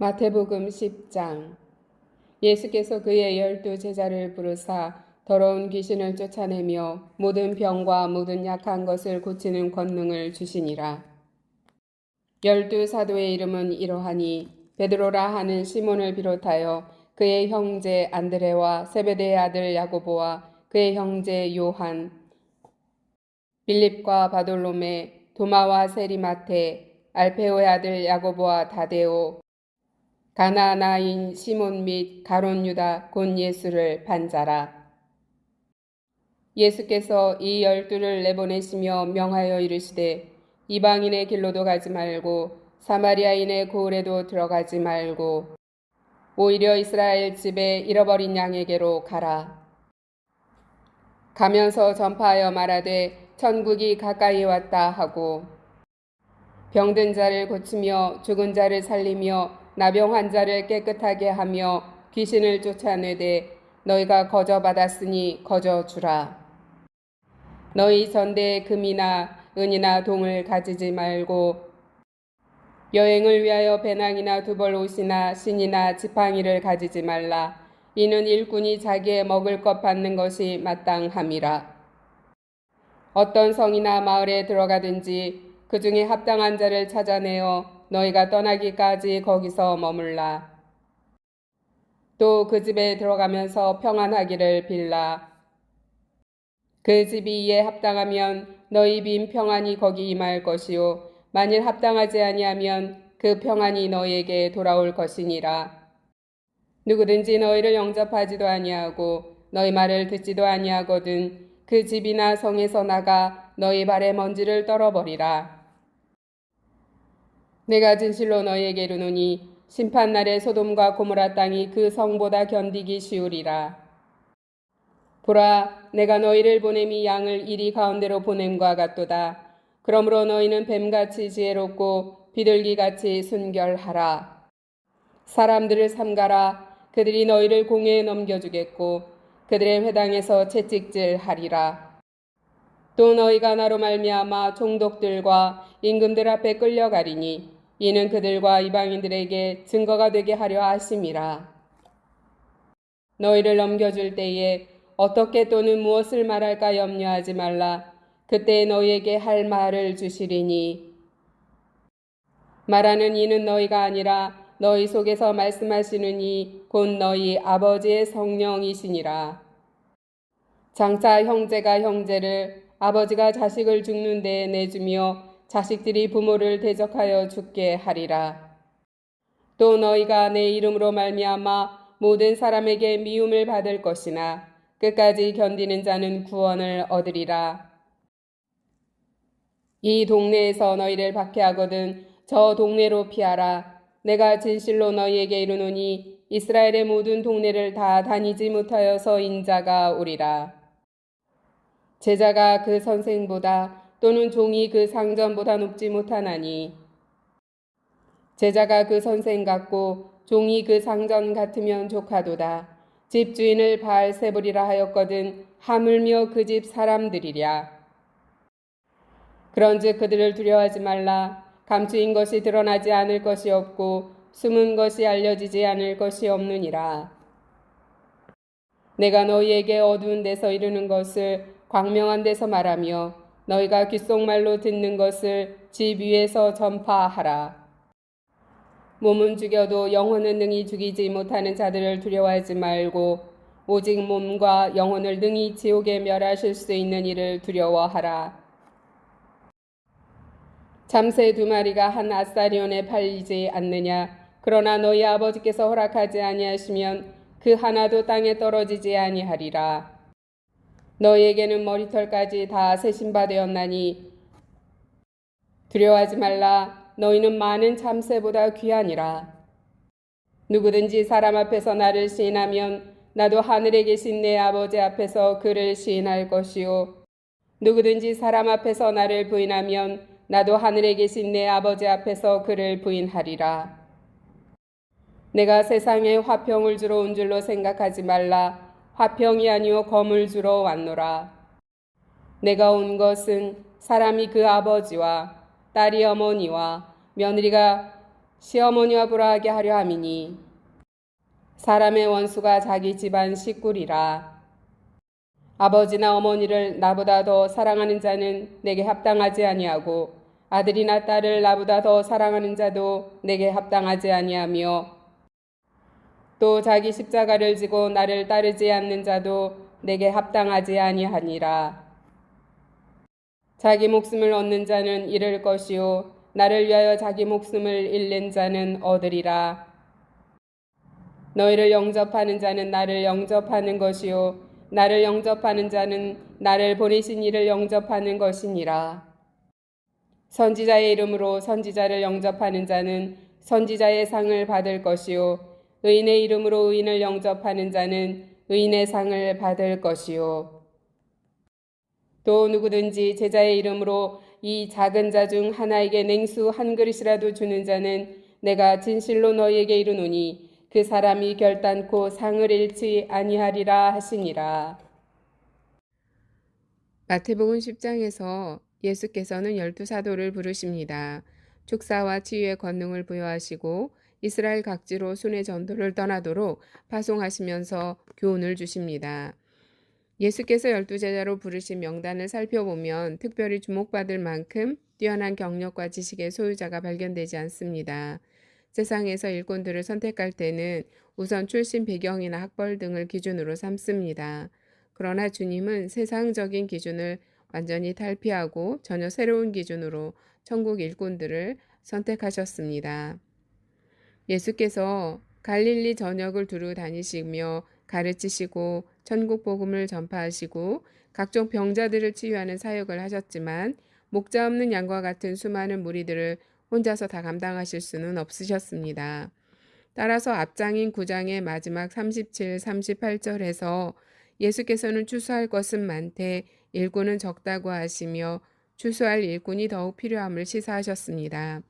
마태복음 10장. 예수께서 그의 12제자를 부르사 더러운 귀신을 쫓아내며 모든 병과 모든 약한 것을 고치는 권능을 주시니라. 12사도의 이름은 이러하니 베드로라 하는 시몬을 비롯하여 그의 형제 안드레와 세베대의 아들 야고보와 그의 형제 요한, 빌립과 바돌로메, 도마와 세리마테, 알페오의 아들 야고보와 다데오, 가나나인 시몬 및 가룟 유다 곧 예수를 반자라. 예수께서 이 12를 내보내시며 명하여 이르시되 이방인의 길로도 가지 말고 사마리아인의 고을에도 들어가지 말고 오히려 이스라엘 집에 잃어버린 양에게로 가라. 가면서 전파하여 말하되 천국이 가까이 왔다 하고 병든 자를 고치며 죽은 자를 살리며 나병 환자를 깨끗하게 하며 귀신을 쫓아내되 너희가 거저 받았으니 거저 주라. 너희 전대에 금이나 은이나 동을 가지지 말고 여행을 위하여 배낭이나 두벌 옷이나 신이나 지팡이를 가지지 말라. 이는 일꾼이 자기의 먹을 것 받는 것이 마땅함이라. 어떤 성이나 마을에 들어가든지 그 중에 합당한 자를 찾아내어 너희가 떠나기까지 거기서 머물라. 또 그 집에 들어가면서 평안하기를 빌라. 그 집이 이에 합당하면 너희 빈 평안이 거기 임할 것이요 만일 합당하지 아니하면 그 평안이 너희에게 돌아올 것이니라. 누구든지 너희를 영접하지도 아니하고 너희 말을 듣지도 아니하거든 그 집이나 성에서 나가 너희 발에 먼지를 떨어버리라. 내가 진실로 너희에게 이르노니 심판날에 소돔과 고모라 땅이 그 성보다 견디기 쉬우리라. 보라, 내가 너희를 보냄이 양을 이리 가운데로 보냄과 같도다. 그러므로 너희는 뱀같이 지혜롭고 비둘기같이 순결하라. 사람들을 삼가라. 그들이 너희를 공회에 넘겨주겠고 그들의 회당에서 채찍질하리라. 또 너희가 나로 말미암아 총독들과 임금들 앞에 끌려가리니 이는 그들과 이방인들에게 증거가 되게 하려 하심이라. 너희를 넘겨줄 때에 어떻게 또는 무엇을 말할까 염려하지 말라. 그때 너희에게 할 말을 주시리니 말하는 이는 너희가 아니라 너희 속에서 말씀하시는 이 곧 너희 아버지의 성령이시니라. 장차 형제가 형제를 아버지가 자식을 죽는 데에 내주며 자식들이 부모를 대적하여 죽게 하리라. 또 너희가 내 이름으로 말미암아 모든 사람에게 미움을 받을 것이나 끝까지 견디는 자는 구원을 얻으리라. 이 동네에서 너희를 박해하거든 저 동네로 피하라. 내가 진실로 너희에게 이르노니 이스라엘의 모든 동네를 다 다니지 못하여서 인자가 오리라. 제자가 그 선생보다 또는 종이 그 상전보다 높지 못하나니 제자가 그 선생 같고 종이 그 상전 같으면 족하도다. 집주인을 바알세불이라 하였거든 하물며 그 집 사람들이랴. 그런즉 그들을 두려워하지 말라. 감추인 것이 드러나지 않을 것이 없고 숨은 것이 알려지지 않을 것이 없느니라. 내가 너희에게 어두운 데서 이르는 것을 광명한 데서 말하며 너희가 귓속말로 듣는 것을 집 위에서 전파하라. 몸은 죽여도 영혼은 능히 죽이지 못하는 자들을 두려워하지 말고 오직 몸과 영혼을 능히 지옥에 멸하실 수 있는 이를 두려워하라. 잠새 2마리가 한 아사리온에 팔리지 않느냐. 그러나 너희 아버지께서 허락하지 아니하시면 그 하나도 땅에 떨어지지 아니하리라. 너희에게는 머리털까지 다 세신바 되었나니 두려워하지 말라. 너희는 많은 참새보다 귀하니라. 누구든지 사람 앞에서 나를 시인하면 나도 하늘에 계신 내 아버지 앞에서 그를 시인할 것이요 누구든지 사람 앞에서 나를 부인하면 나도 하늘에 계신 내 아버지 앞에서 그를 부인하리라. 내가 세상에 화평을 주러 온 줄로 생각하지 말라. 화평이 아니요 검을 주러 왔노라. 내가 온 것은 사람이 그 아버지와 딸이 어머니와 며느리가 시어머니와 불화하게 하려 함이니 사람의 원수가 자기 집안 식구리라. 아버지나 어머니를 나보다 더 사랑하는 자는 내게 합당하지 아니하고 아들이나 딸을 나보다 더 사랑하는 자도 내게 합당하지 아니하며 또 자기 십자가를 지고 나를 따르지 않는 자도 내게 합당하지 아니하니라. 자기 목숨을 얻는 자는 잃을 것이요 나를 위하여 자기 목숨을 잃는 자는 얻으리라. 너희를 영접하는 자는 나를 영접하는 것이요 나를 영접하는 자는 나를 보내신 이를 영접하는 것이니라. 선지자의 이름으로 선지자를 영접하는 자는 선지자의 상을 받을 것이요 의인의 이름으로 의인을 영접하는 자는 의인의 상을 받을 것이요 또 누구든지 제자의 이름으로 이 작은 자 중 하나에게 냉수 한 그릇이라도 주는 자는 내가 진실로 너희에게 이르노니 그 사람이 결단코 상을 잃지 아니하리라 하시니라. 마태복음 10장에서 예수께서는 12사도를 부르십니다. 축사와 치유의 권능을 부여하시고 이스라엘 각지로 순회 전도를 떠나도록 파송하시면서 교훈을 주십니다. 예수께서 12제자로 부르신 명단을 살펴보면 특별히 주목받을 만큼 뛰어난 경력과 지식의 소유자가 발견되지 않습니다. 세상에서 일꾼들을 선택할 때는 우선 출신 배경이나 학벌 등을 기준으로 삼습니다. 그러나 주님은 세상적인 기준을 완전히 탈피하고 전혀 새로운 기준으로 천국 일꾼들을 선택하셨습니다. 예수께서 갈릴리 전역을 두루 다니시며 가르치시고 천국 복음을 전파하시고 각종 병자들을 치유하는 사역을 하셨지만 목자 없는 양과 같은 수많은 무리들을 혼자서 다 감당하실 수는 없으셨습니다. 따라서 앞장인 9장의 마지막 37, 38절에서 예수께서는 추수할 것은 많되 일꾼은 적다고 하시며 추수할 일꾼이 더욱 필요함을 시사하셨습니다.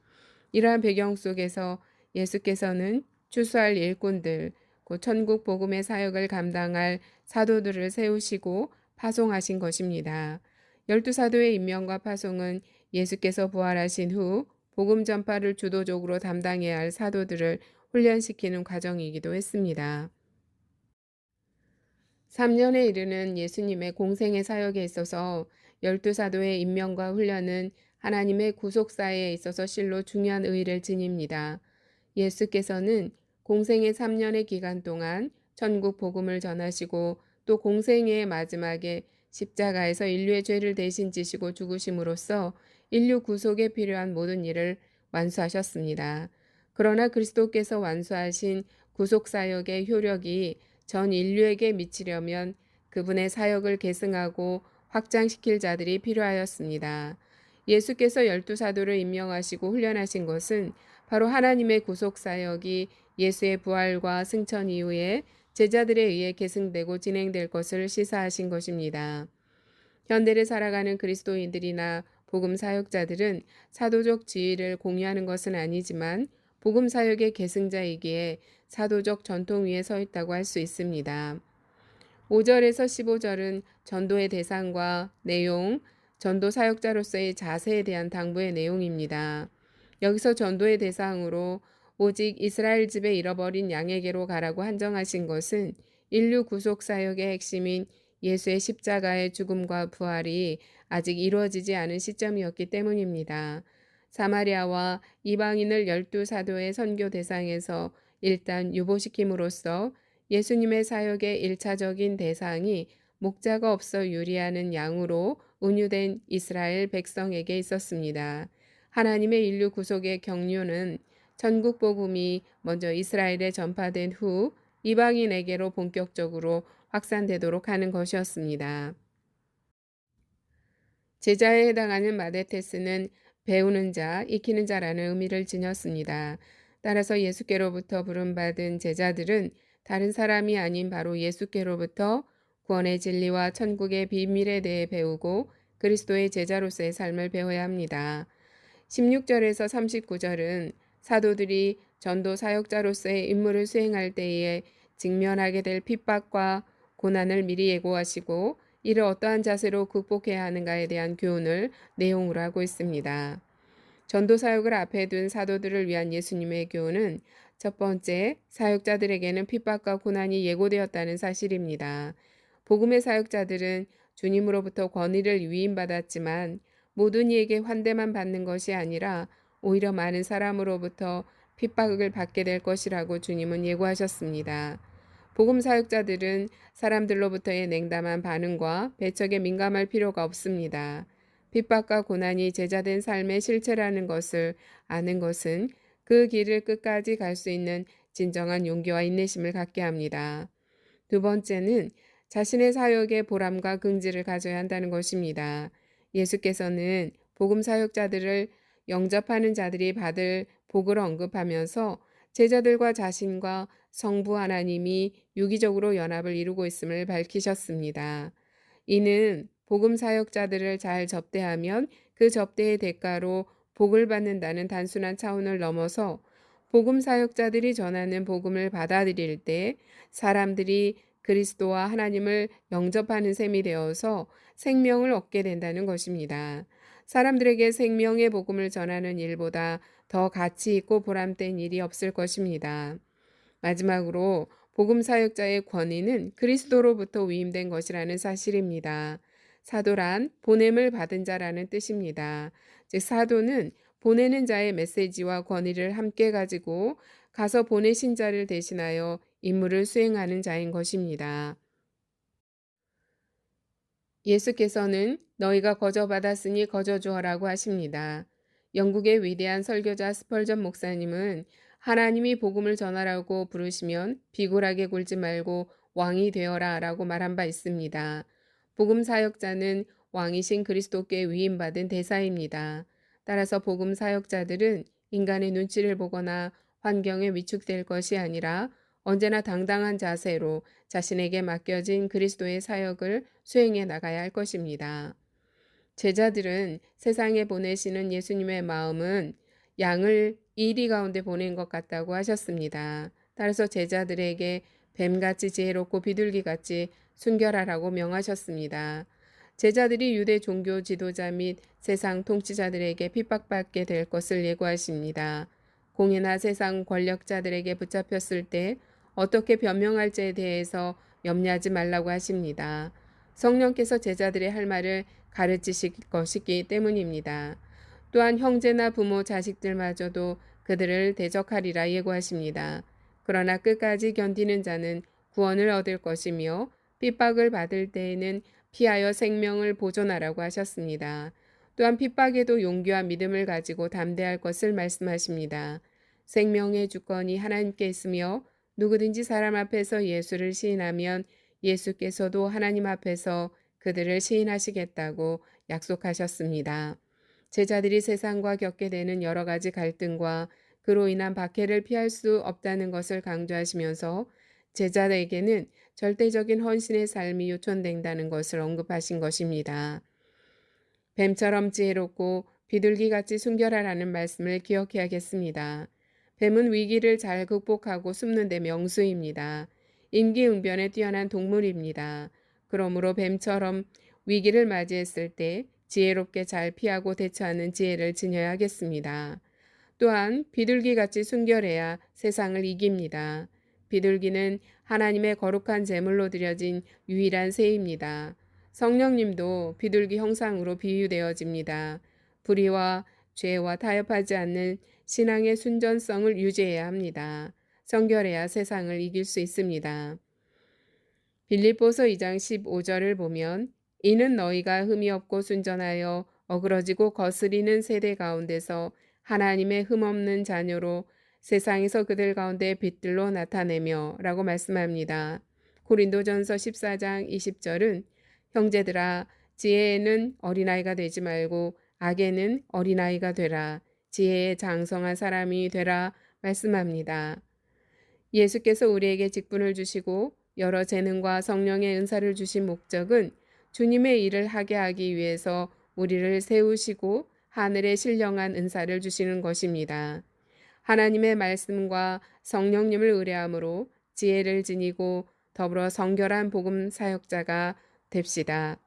이러한 배경 속에서 예수께서는 추수할 일꾼들, 곧 천국 복음의 사역을 감당할 사도들을 세우시고 파송하신 것입니다. 12사도의 임명과 파송은 예수께서 부활하신 후 복음 전파를 주도적으로 담당해야 할 사도들을 훈련시키는 과정이기도 했습니다. 3년에 이르는 예수님의 공생의 사역에 있어서 12사도의 임명과 훈련은 하나님의 구속사에 있어서 실로 중요한 의의를 지닙니다. 예수께서는 공생의 3년의 기간 동안 천국 복음을 전하시고 또 공생의 마지막에 십자가에서 인류의 죄를 대신 지시고 죽으심으로써 인류 구속에 필요한 모든 일을 완수하셨습니다. 그러나 그리스도께서 완수하신 구속사역의 효력이 전 인류에게 미치려면 그분의 사역을 계승하고 확장시킬 자들이 필요하였습니다. 예수께서 12사도를 임명하시고 훈련하신 것은 바로 하나님의 구속사역이 예수의 부활과 승천 이후에 제자들에 의해 계승되고 진행될 것을 시사하신 것입니다. 현대를 살아가는 그리스도인들이나 복음 사역자들은 사도적 지위를 공유하는 것은 아니지만 복음 사역의 계승자이기에 사도적 전통 위에 서 있다고 할 수 있습니다. 5절에서 15절은 전도의 대상과 내용, 전도 사역자로서의 자세에 대한 당부의 내용입니다. 여기서 전도의 대상으로 오직 이스라엘 집에 잃어버린 양에게로 가라고 한정하신 것은 인류 구속 사역의 핵심인 예수의 십자가의 죽음과 부활이 아직 이루어지지 않은 시점이었기 때문입니다. 사마리아와 이방인을 12사도의 선교 대상에서 일단 유보시킴으로써 예수님의 사역의 1차적인 대상이 목자가 없어 유리하는 양으로 운유된 이스라엘 백성에게 있었습니다. 하나님의 인류 구속의 경륜은 천국 복음이 먼저 이스라엘에 전파된 후 이방인에게로 본격적으로 확산되도록 하는 것이었습니다. 제자에 해당하는 마데테스는 배우는 자, 익히는 자라는 의미를 지녔습니다. 따라서 예수께로부터 부름받은 제자들은 다른 사람이 아닌 바로 예수께로부터 구원의 진리와 천국의 비밀에 대해 배우고 그리스도의 제자로서의 삶을 배워야 합니다. 16절에서 39절은 사도들이 전도 사역자로서의 임무를 수행할 때에 직면하게 될 핍박과 고난을 미리 예고하시고 이를 어떠한 자세로 극복해야 하는가에 대한 교훈을 내용으로 하고 있습니다. 전도 사역을 앞에 둔 사도들을 위한 예수님의 교훈은 첫 번째, 사역자들에게는 핍박과 고난이 예고되었다는 사실입니다. 복음의 사역자들은 주님으로부터 권위를 위임받았지만 모든 이에게 환대만 받는 것이 아니라 오히려 많은 사람으로부터 핍박을 받게 될 것이라고 주님은 예고하셨습니다. 복음 사역자들은 사람들로부터의 냉담한 반응과 배척에 민감할 필요가 없습니다. 핍박과 고난이 제자된 삶의 실체라는 것을 아는 것은 그 길을 끝까지 갈 수 있는 진정한 용기와 인내심을 갖게 합니다. 두 번째는 자신의 사역에 보람과 긍지를 가져야 한다는 것입니다. 예수께서는 복음 사역자들을 영접하는 자들이 받을 복을 언급하면서 제자들과 자신과 성부 하나님이 유기적으로 연합을 이루고 있음을 밝히셨습니다. 이는 복음 사역자들을 잘 접대하면 그 접대의 대가로 복을 받는다는 단순한 차원을 넘어서 복음 사역자들이 전하는 복음을 받아들일 때 사람들이 그리스도와 하나님을 영접하는 셈이 되어서 생명을 얻게 된다는 것입니다. 사람들에게 생명의 복음을 전하는 일보다 더 가치 있고 보람된 일이 없을 것입니다. 마지막으로 복음 사역자의 권위는 그리스도로부터 위임된 것이라는 사실입니다. 사도란 보냄을 받은 자라는 뜻입니다. 즉 사도는 보내는 자의 메시지와 권위를 함께 가지고 가서 보내신 자를 대신하여 임무를 수행하는 자인 것입니다. 예수께서는 너희가 거저 받았으니 거저 주어라고 하십니다. 영국의 위대한 설교자 스펄전 목사님은 하나님이 복음을 전하라고 부르시면 비굴하게 굴지 말고 왕이 되어라 라고 말한 바 있습니다. 복음 사역자는 왕이신 그리스도께 위임받은 대사입니다. 따라서 복음 사역자들은 인간의 눈치를 보거나 환경에 위축될 것이 아니라 언제나 당당한 자세로 자신에게 맡겨진 그리스도의 사역을 수행해 나가야 할 것입니다. 제자들은 세상에 보내시는 예수님의 마음은 양을 이리 가운데 보낸 것 같다고 하셨습니다. 따라서 제자들에게 뱀같이 지혜롭고 비둘기같이 순결하라고 명하셨습니다. 제자들이 유대 종교 지도자 및 세상 통치자들에게 핍박받게 될 것을 예고하십니다. 공예나 세상 권력자들에게 붙잡혔을 때 어떻게 변명할지에 대해서 염려하지 말라고 하십니다. 성령께서 제자들의 할 말을 가르치실 것이기 때문입니다. 또한 형제나 부모, 자식들마저도 그들을 대적하리라 예고하십니다. 그러나 끝까지 견디는 자는 구원을 얻을 것이며 핍박을 받을 때에는 피하여 생명을 보존하라고 하셨습니다. 또한 핍박에도 용기와 믿음을 가지고 담대할 것을 말씀하십니다. 생명의 주권이 하나님께 있으며 누구든지 사람 앞에서 예수를 시인하면 예수께서도 하나님 앞에서 그들을 시인하시겠다고 약속하셨습니다. 제자들이 세상과 겪게 되는 여러 가지 갈등과 그로 인한 박해를 피할 수 없다는 것을 강조하시면서 제자들에게는 절대적인 헌신의 삶이 요청된다는 것을 언급하신 것입니다. 뱀처럼 지혜롭고 비둘기같이 순결하라는 말씀을 기억해야겠습니다. 뱀은 위기를 잘 극복하고 숨는 데 명수입니다. 임기응변에 뛰어난 동물입니다. 그러므로 뱀처럼 위기를 맞이했을 때 지혜롭게 잘 피하고 대처하는 지혜를 지녀야 하겠습니다. 또한 비둘기같이 순결해야 세상을 이깁니다. 비둘기는 하나님의 거룩한 제물로 드려진 유일한 새입니다. 성령님도 비둘기 형상으로 비유되어집니다. 불의와 죄와 타협하지 않는 신앙의 순전성을 유지해야 합니다. 성결해야 세상을 이길 수 있습니다. 빌립보서 2장 15절을 보면 이는 너희가 흠이 없고 순전하여 어그러지고 거스리는 세대 가운데서 하나님의 흠없는 자녀로 세상에서 그들 가운데 빛들로 나타내며 라고 말씀합니다. 고린도전서 14장 20절은 형제들아 지혜에는 어린아이가 되지 말고 악에는 어린아이가 되라. 지혜에 장성한 사람이 되라 말씀합니다. 예수께서 우리에게 직분을 주시고 여러 재능과 성령의 은사를 주신 목적은 주님의 일을 하게 하기 위해서 우리를 세우시고 하늘에 신령한 은사를 주시는 것입니다. 하나님의 말씀과 성령님을 의뢰함으로 지혜를 지니고 더불어 성결한 복음 사역자가 됩시다.